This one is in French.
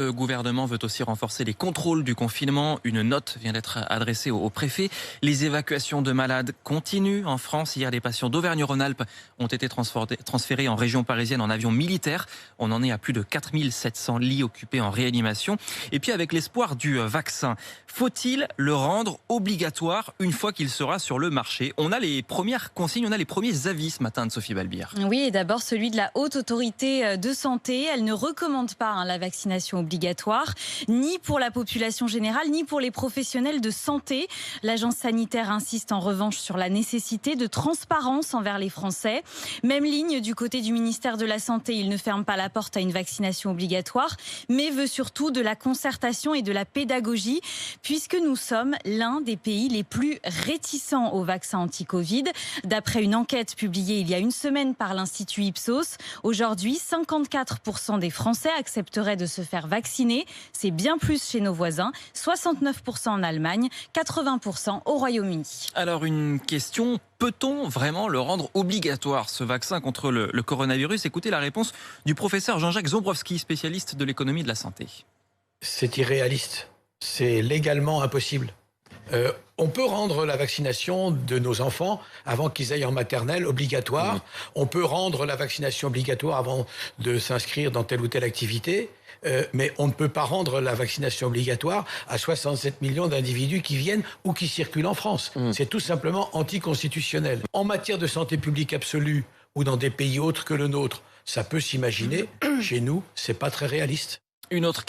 Le gouvernement veut aussi renforcer les contrôles du confinement. Une note vient d'être adressée au préfet. Les évacuations de malades continuent en France. Hier, des patients d'Auvergne-Rhône-Alpes ont été transférés en région parisienne en avion militaire. On en est à plus de 4700 lits occupés en réanimation. Et puis avec l'espoir du vaccin, faut-il le rendre obligatoire une fois qu'il sera sur le marché? On a les premières consignes, on a les premiers avis ce matin de Sophie Balbir. Oui, et d'abord celui de la Haute Autorité de Santé. Elle ne recommande pas la vaccination obligatoire, ni pour la population générale, ni pour les professionnels de santé. L'agence sanitaire insiste en revanche sur la nécessité de transparence envers les Français. Même ligne du côté du ministère de la Santé. Il ne ferme pas la porte à une vaccination obligatoire, mais veut surtout de la concertation et de la pédagogie, puisque nous sommes l'un des pays les plus réticents au vaccin anti-Covid. D'après une enquête publiée il y a une semaine par l'Institut Ipsos, aujourd'hui, 54% des Français accepteraient de se faire vacciner. C'est bien plus chez nos voisins, 69% en Allemagne, 80% au Royaume-Uni. Alors une question, peut-on vraiment le rendre obligatoire, ce vaccin contre le coronavirus? Écoutez la réponse du professeur Jean-Jacques Zombrowski, spécialiste de l'économie de la santé. C'est irréaliste. C'est légalement impossible. On peut rendre la vaccination de nos enfants avant qu'ils aillent en maternelle obligatoire. Mmh. On peut rendre la vaccination obligatoire avant de s'inscrire dans telle ou telle activité. Mais on ne peut pas rendre la vaccination obligatoire à 67 millions d'individus qui viennent ou qui circulent en France. Mmh. C'est tout simplement anticonstitutionnel. En matière de santé publique absolue ou dans des pays autres que le nôtre, ça peut s'imaginer. Chez nous, c'est pas très réaliste. Une autre question.